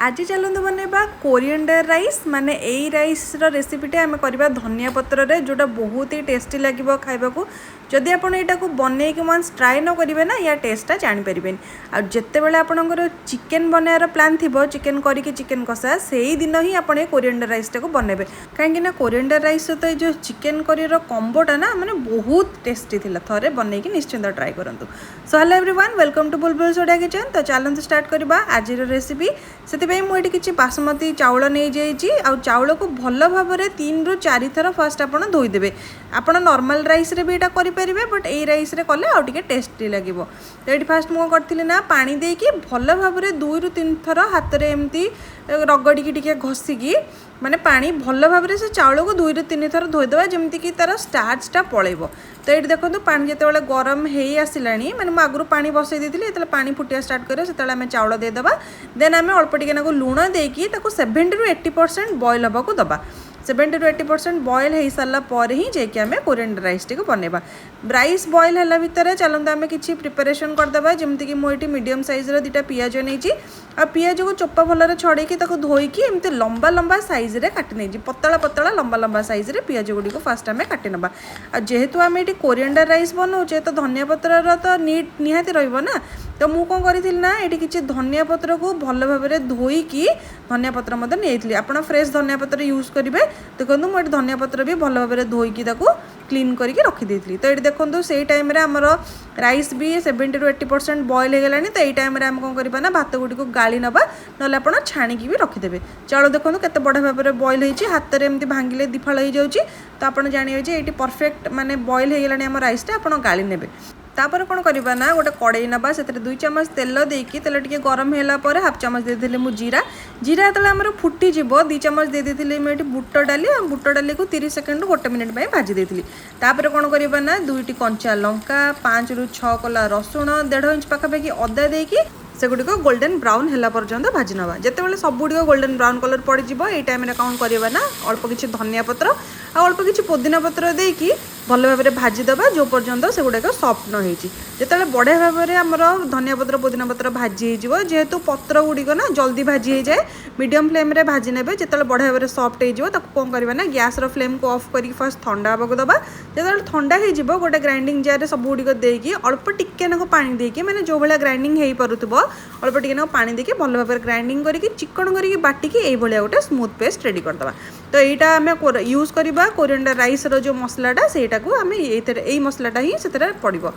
आज चलते बनवा कोरिएंडर राइस माने यही राइस रेसिपीटे आम करवा धनिया पत्र रे जोटा बहुत ही टेस्टी लगे खाइबा जदि आपन एटा को बनै कि वंस ट्राए न करेंगे ना या टेस्टा जानीपर आते बेले आपंकर चिकेन बनार प्लान थी चिकेन करके चिकेन कषा से ही दिन ही आप कोरिएंडर राइसटा को बनइबे कहीं कोरिएंडर राइस सहित जो चिकेन करी कम्बोटा ना माने बहुत टेस्टी थिला थे बनई निश्चिंत ट्राए करूँ। So hello everyone welcome to Bulbul Odia kitchen. तो चलते स्टार्ट करवा आज रेसिपी से मुझे किसी बासमती चाउल नहीं जाइए चाउल को भल भाव में 3 ରୁ 4 थर फर्स्ट आप धोईदेवे। आप नॉर्मल राइस रे भी करेंगे बट यही राइस रे कले आउ टिके टेस्टी लगे। तो ये फास्ट मुझे करी ना पानी देकी भल भाव में 2 ରୁ 3 थर हाथ में एमती रगड़ी घषिकी माने पानी भल भाव में से चाउल को 2 ରୁ 3 थर धोईदेवा जमती कि तार स्टार्चटा पलैब। तो ये देखो पानी जिते गरम हो आसला माने मुझे आगुरी पानी बसई देती जो पानी फुटिया स्टार्ट कर से आम चाउल देदेबा देन आम अल्प टिके लुण देकी 70 ରୁ 80% बॉयल हाँक दबा। 70 ରୁ 80% बॉयल हो सारा पर ही जाकि आम कोरिएंडर राइस टी बनवा। राइस बॉयल है भितर चलते आम कि प्रिपरेशन करदे जमीक मुझे मीडियम साइज 2टा पियाज नहीं आ पियाज को चोपा भलर छड़ेकी धोईकी एमती लंबा लंबा साइज रे काटी नहीं पतला पतला लंबा लंबा साइज रे पियाज गुड़ी को फास्ट आम काटी नवा। जेहेतु आम ये कोरिएंडर राइस बनाऊे तो धनिया पत्र तो निहाती रहा तो मुझे कौन करी ना ये किसी धनिया पत्र को भल भाव में धोईकी धनिया पत्र नहीं आप फ्रेश धनिया पत्र यूज करेंगे। देखो मुझे धनिया पत्र भी भल भाव में धोईकी क्लीन करके रखी। तो ये देखो से टाइम आमर राइस भी 70 ରୁ 80% बॉयल हो गला। तो यही टाइम आम कौन करवा ना भात गुड़ी को गाड़ी नवा ना आप छाणिकी भी रखिदेवे। चाउल देखो केते बढ़िया भाव में बॉयल होती हाथ में एमती भांगिले दिफाल हो जाऊँगी। तो आप जानिए ये परफेक्ट माने बॉयल हो गलानी आम राइसटा आप गाड़ी ने। तापर कौन करवा ना गोटे कड़ई नवा से 2 चम्मच तेल देकी तेल टिके गरम होला पर हाफ चम्मच देदेली मु जीरा जीरा जो आम फुटीज 2 चम्मच देदेली मुझे बुट डाली बुट डाली को 30 सेकेंड 1 मिनिट में भाजी देती। तापर कौन करवा ना 2टी कंचा लंका 5 ରୁ 6 कला रसुण 1.5 इंच पाखापाखि अदा देकी सेगुड़ी को गोल्डन ब्राउन है पर्यंत भाजी नवा। जिते सबुड़ी गोल्डन ब्राउन कलर पड़ज ये टाइम कौन करवा ना अल्प किसी धनिया पत्र अल्प किसी पुदीना पत्र देकी भल भाव में भाजीदबा जो पर्यंत से गुड़ाक सफ्ट न होती। जिते बढ़िया भाव में आमर धनिया पत्र पुदीना पत्र भाजी हो जेहेतु पत्र गुड़िक ना जल्दी भाजी हो जाए मीडियम फ्लेम रे भाजी ने जिते बढ़िया भाव में सफ्ट हो कौन करवा ना गैस फ्लेम को ऑफ कर फास्ट ठंडा हाँक दबा। जो ठंडा हो गोटे ग्राइंडिंग जार सब गुड़िक देकी अल्प टिके पानी देकी मैंने जो भाया ग्राइंडिंग हो पारुथिबो अल्प टिके पानी देकी भल भाव में ग्राइंडिंग करके चिकन करके बाटिकी यही गोटे स्मूथ पेस्ट रेडी करदबा। तो यहाँ आम यूज करवा कोरिएंडर राइस रो जो मसलाटा सेटा को आम यही मसलाटा ही से पड़ो।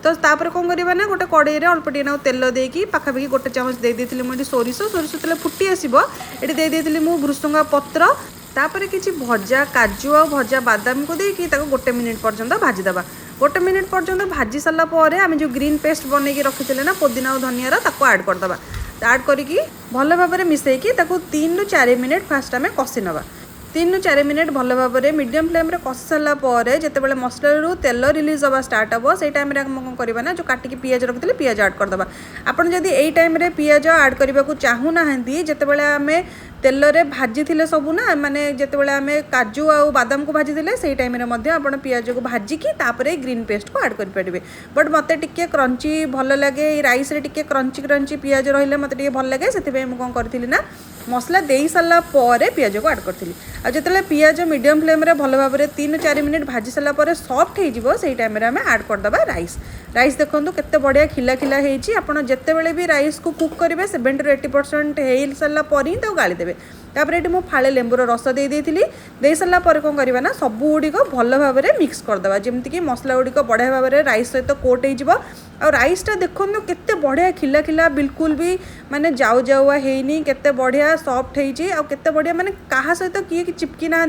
तो तापर कौन करवा ना गोटे कड़ई में अल्प टिके तेल देकी पाखापाखि 1 चम्मच देदी मुझे सोरिष तेल फुटी आसो ये देदी मुझे भृसंगा पत्र तापर किसी भजा काजू आ भजा बादाम को देकी 1 मिनिट पर्यंत भाजीदबा। 1 मिनिट पर्यंत भाजी सारा पर आम जो ग्रीन पेस्ट बनई रखी ना पुदीना और धनियार ऐड करदबा। ऐड करके भल भाव में मिसेकी 3 ରୁ 4 मिनिट फास्ट आम कषि नवा। 3 ରୁ 4 मिनिट भल भाव में मीडियम फ्लेम रे कषि सारापर जिते मसला तेल रिलीज हवा स्टार्ट हम से टाइम कौन करवा ना जो काटिकी पियाज रखी पियाज ऐड करदबा। आपड़ जदि यही टाइम पियाज ऐड करने को चाहूना जिते आम तेल रे भाजी थिले सबू ना माने जिते आम काजू आ बादाम को भाजी थिले से टाइम आप पियाज को भाजिकी तापर ग्रीन पेस्ट को ऐड करेंगे। बट मत टिके क्रंची भल लगे राइस रे टिके क्रंची क्रंची पियाज रही मत भल लगे से कौन करी ना मसला दे सारा पर पियाज को ऐड करी। जिते पियाज मीडियम फ्लेम रे भल भाव में 3 ରୁ 4 मिनिट भाजी सारापर सफ्ट हो टाइम आम ऐड करदबा राइस। राइस देखो केते बढ़िया खिला खिला होती। आपड़ जिते भी राइस को कुक करेंगे 70 ରୁ 80% हो सारा पर ही गाड़ी देवे। तापर ये मुझे फाड़े लेंबूर रस दे सारा पर कौन करवा ना सब गुड़िक भल भाव में मिक्स करदबा जमीक मसला गुड़िक बढ़िया भाव में राइस सहित कोट हो। और राइसटा देखो केते बढ़िया खिला खिला बिल्कुल भी माने जाऊ जाऊआ है केते बढ़िया सफ्ट होते बढ़िया माने कहा सहित किए कि चिपकी ना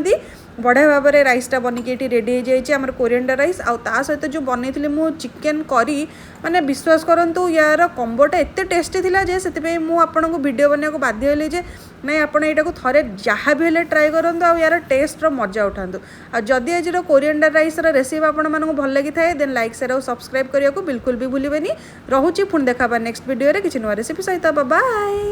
बढ़िया भाव में राइसटा बनिकी ये रेडी हो जाए कोरिएंडर राइस। आ सहित जो बनई मु चिकेन करी माने विश्वास करूँ यार कम्बोटा एत टेस्टी थिला जे से मुझे वीडियो बनने को बाध्य होली जे नहीं आप यहाँ थे जहाँ भी हेल्ले ट्राए करूँ आ यार टेस्टर मजा उठातु। आदि आज कोरिएंडर राइस रेसिपी आपको भल लगी थाए देन लाइक शेयर और सब्सक्राइब करने को बिल्कुल भी भूलें। रोचे पुणी देखा नेक्स्ट वीडियो रे किसी नुआ रेसिपी सहित। बाय।